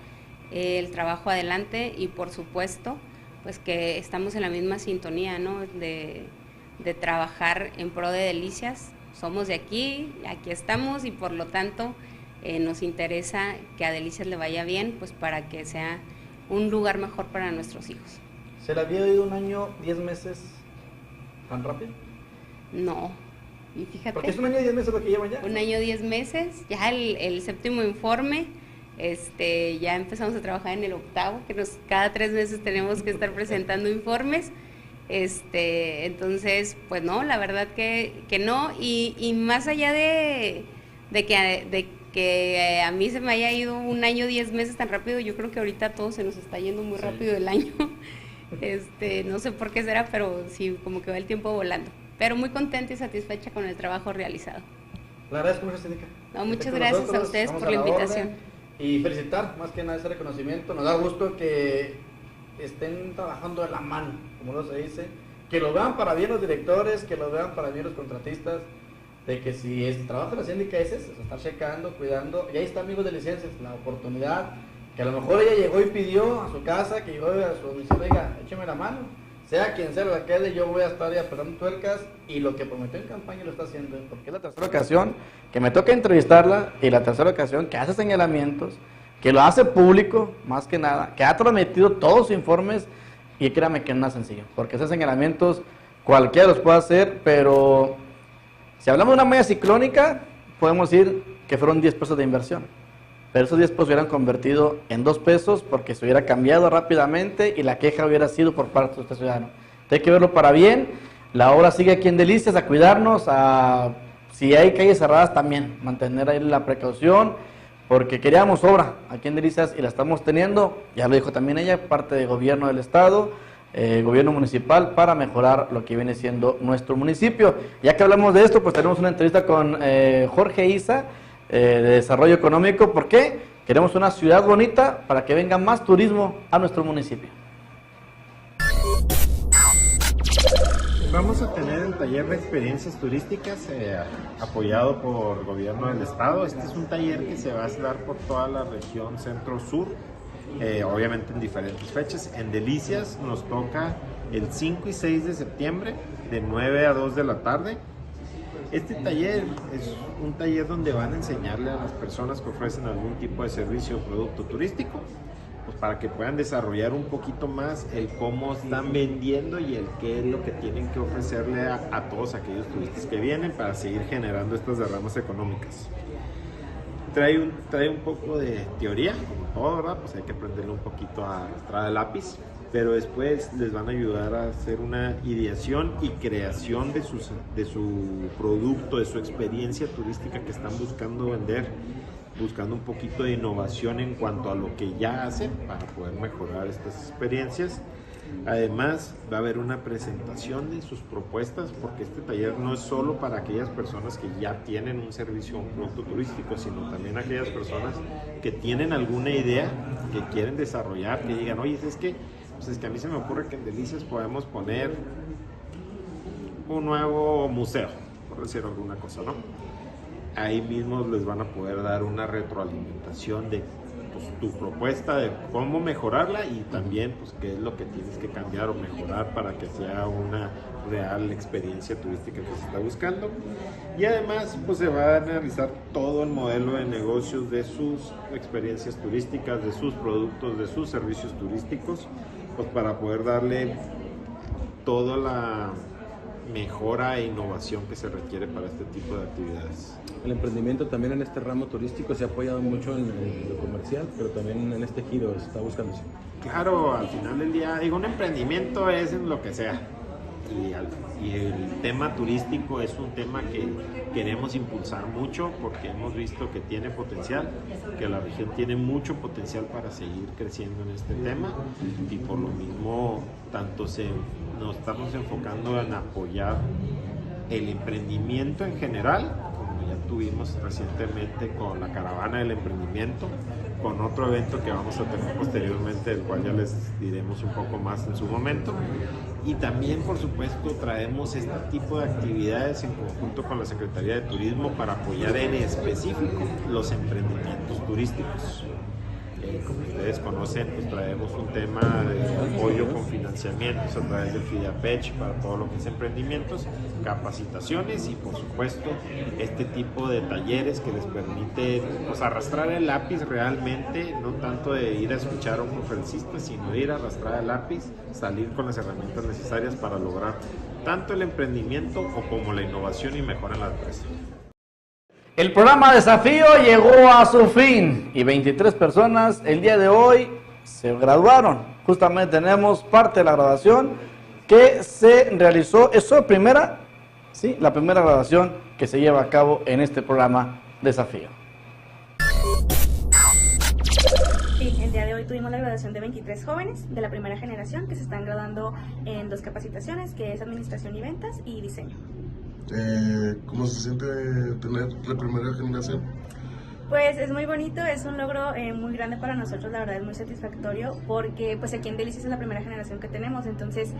el trabajo adelante, y por supuesto, pues que estamos en la misma sintonía, ¿no? De trabajar en pro de Delicias. Somos de aquí estamos, y por lo tanto nos interesa que a Delicias le vaya bien, pues para que sea un lugar mejor para nuestros hijos.
¿Se le había ido 1 año, 10 meses tan rápido?
No, y fíjate.
¿Porque es 1 año, 10 meses lo que llevan ya?
1 año, 10 meses, ya el 7º informe, ya empezamos a trabajar en el 8º, que cada 3 meses tenemos que estar presentando informes. Entonces, pues no, la verdad que no, y más allá de que a mí se me haya ido 1 año, 10 meses tan rápido, yo creo que ahorita todo se nos está yendo muy rápido el año. No sé por qué será, pero sí, como que va el tiempo volando. Pero muy contenta y satisfecha con el trabajo realizado.
Le agradezco mucho, Síndica.
No, muchas gracias a ustedes por la invitación.
Y felicitar, más que nada, ese reconocimiento. Nos da gusto que estén trabajando de la mano, como lo se dice, que lo vean para bien los directores, que lo vean para bien los contratistas, de que si el trabajo de la síndica es eso, estar checando, cuidando, y ahí está, amigos de licencias, la oportunidad, que a lo mejor ella llegó y pidió a su casa, que llegó a su domicilio, oiga, écheme la mano, sea quien sea el alcalde, yo voy a estar ahí apretando tuercas, y lo que prometió en campaña lo está haciendo, porque es la tercera ocasión que me toca entrevistarla, y la tercera ocasión que hace señalamientos, que lo hace público, más que nada, que ha transmitido todos sus informes, y créame que no es sencillo, porque esos señalamientos cualquiera los puede hacer, pero si hablamos de una malla ciclónica, podemos decir que fueron 10 pesos de inversión, pero esos 10 pesos hubieran convertido en 2 pesos porque se hubiera cambiado rápidamente y la queja hubiera sido por parte de este ciudadano. Hay que verlo para bien, la obra sigue aquí en Delicias, a cuidarnos, si hay calles cerradas también, mantener ahí la precaución, porque queríamos obra aquí en Delicias y la estamos teniendo, ya lo dijo también ella, parte del gobierno del estado, gobierno municipal, para mejorar lo que viene siendo nuestro municipio. Ya que hablamos de esto, pues tenemos una entrevista con Jorge Isa, de Desarrollo Económico. ¿Por qué? Queremos una ciudad bonita para que venga más turismo a nuestro municipio.
Vamos a tener el taller de experiencias turísticas apoyado por el gobierno del estado. Este es un taller que se va a dar por toda la región centro-sur, obviamente en diferentes fechas. En Delicias nos toca el 5 y 6 de septiembre de 9 a 2 de la tarde. Este taller es un taller donde van a enseñarle a las personas que ofrecen algún tipo de servicio o producto turístico, pues para que puedan desarrollar un poquito más el cómo están vendiendo y el qué es lo que tienen que ofrecerle a todos aquellos turistas que vienen para seguir generando estas derramas económicas. Trae un poco de teoría, como todo, ¿verdad? Pues hay que aprenderle un poquito a traer lápiz, pero después les van a ayudar a hacer una ideación y creación de su producto, de su experiencia turística que están buscando vender, buscando un poquito de innovación en cuanto a lo que ya hacen para poder mejorar estas experiencias. Además, va a haber una presentación de sus propuestas, porque este taller no es solo para aquellas personas que ya tienen un servicio o un producto turístico, sino también aquellas personas que tienen alguna idea que quieren desarrollar, que digan, oye, es que a mí se me ocurre que en Delicias podemos poner un nuevo museo, por decir alguna cosa, ¿no? Ahí mismo les van a poder dar una retroalimentación de pues, tu propuesta de cómo mejorarla y también pues qué es lo que tienes que cambiar o mejorar para que sea una real experiencia turística que se está buscando. Y además pues se va a analizar todo el modelo de negocios de sus experiencias turísticas, de sus productos, de sus servicios turísticos, pues para poder darle toda la mejora e innovación que se requiere para este tipo de actividades.
El emprendimiento también en este ramo turístico se ha apoyado mucho en lo comercial, pero también en este giro se está buscando eso.
Claro, al final del día, digo, un emprendimiento es en lo que sea. Y el tema turístico es un tema que queremos impulsar mucho porque hemos visto que tiene potencial, que la región tiene mucho potencial para seguir creciendo en este tema y por lo mismo nos estamos enfocando en apoyar el emprendimiento en general, como ya tuvimos recientemente con la Caravana del Emprendimiento, con otro evento que vamos a tener posteriormente, del cual ya les diremos un poco más en su momento. Y también, por supuesto, traemos este tipo de actividades en conjunto con la Secretaría de Turismo para apoyar en específico los emprendimientos turísticos. Como ustedes conocen, pues traemos un tema de apoyo con financiamientos a través del FIDAPECH para todo lo que es emprendimientos, capacitaciones y por supuesto este tipo de talleres que les permite pues, arrastrar el lápiz realmente, no tanto de ir a escuchar a un conferencista, sino ir a arrastrar el lápiz, salir con las herramientas necesarias para lograr tanto el emprendimiento como la innovación y mejora en la empresa.
El programa Desafío llegó a su fin y 23 personas el día de hoy se graduaron. Justamente tenemos parte de la graduación que se realizó. Es la primera graduación que se lleva a cabo en este programa Desafío.
Sí, el día de hoy tuvimos la graduación de 23 jóvenes de la primera generación que se están graduando en 2 capacitaciones, que es Administración y Ventas y Diseño.
¿Cómo se siente tener la primera generación?
Pues es muy bonito, es un logro muy grande para nosotros, la verdad es muy satisfactorio porque pues aquí en Delicias es la primera generación que tenemos, entonces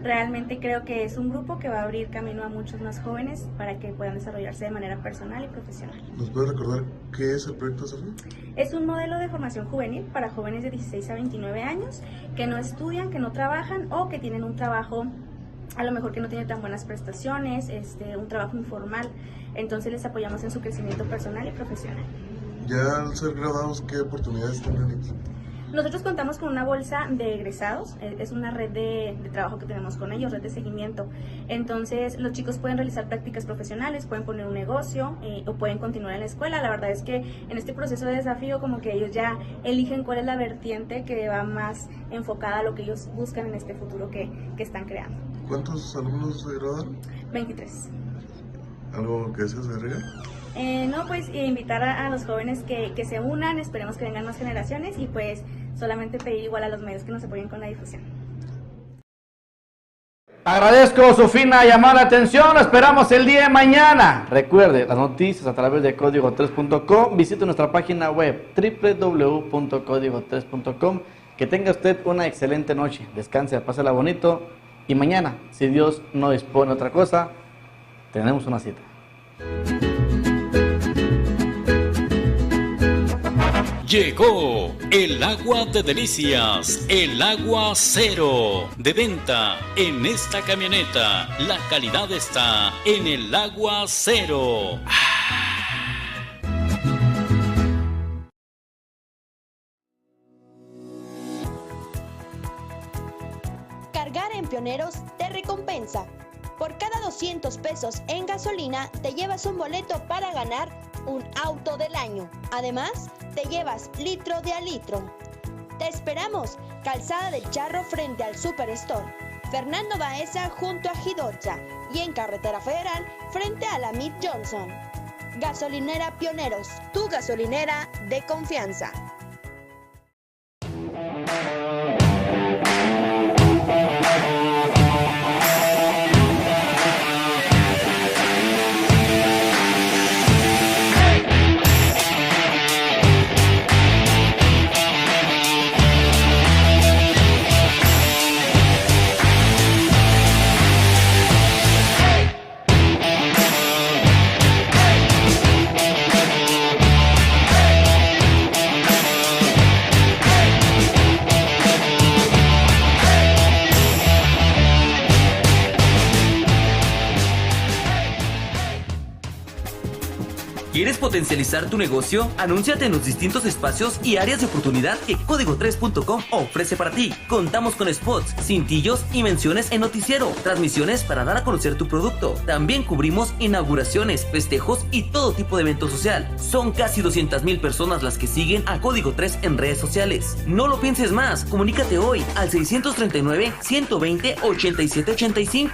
realmente creo que es un grupo que va a abrir camino a muchos más jóvenes para que puedan desarrollarse de manera personal y profesional.
¿Nos puede recordar qué es el proyecto Desafío?
Es un modelo de formación juvenil para jóvenes de 16 a 29 años que no estudian, que no trabajan o que tienen un trabajo a lo mejor que no tiene tan buenas prestaciones, un trabajo informal, entonces les apoyamos en su crecimiento personal y profesional.
Ya al ser graduados, ¿qué oportunidades tienen?
Nosotros contamos con una bolsa de egresados, es una red de trabajo que tenemos con ellos, red de seguimiento. Entonces los chicos pueden realizar prácticas profesionales, pueden poner un negocio o pueden continuar en la escuela. La verdad es que en este proceso de desafío como que ellos ya eligen cuál es la vertiente que va más enfocada a lo que ellos buscan en este futuro que están creando.
¿Cuántos alumnos se graduaron?
23.
¿Algo que deseas agregar?
No, pues invitar a los jóvenes que se unan, esperemos que vengan más generaciones y pues solamente pedir igual a los medios que nos apoyen con la difusión.
Agradezco su fina llamada de atención, lo esperamos el día de mañana. Recuerde las noticias a través de código3.com, visite nuestra página web www.código3.com. Que tenga usted una excelente noche, descanse, pásela bonito y mañana, si Dios no dispone otra cosa, tenemos una cita.
Llegó el agua de Delicias, el agua cero, de venta en esta camioneta. La calidad está en el agua cero.
Cargar en Pioneros te recompensa. Por cada 200 pesos en gasolina te llevas un boleto para ganar un auto del año. Además, te llevas litro de a litro. Te esperamos, Calzada del Charro frente al Superstore, Fernando Baeza junto a Gidocha y en Carretera Federal frente a la Mid Johnson. Gasolinera Pioneros, tu gasolinera de confianza.
¿Quieres potencializar tu negocio? Anúnciate en los distintos espacios y áreas de oportunidad que Código3.com ofrece para ti. Contamos con spots, cintillos y menciones en noticiero, transmisiones para dar a conocer tu producto. También cubrimos inauguraciones, festejos y todo tipo de evento social. Son casi 200,000 personas las que siguen a Código 3 en redes sociales. No lo pienses más, comunícate hoy al 639-120-8785.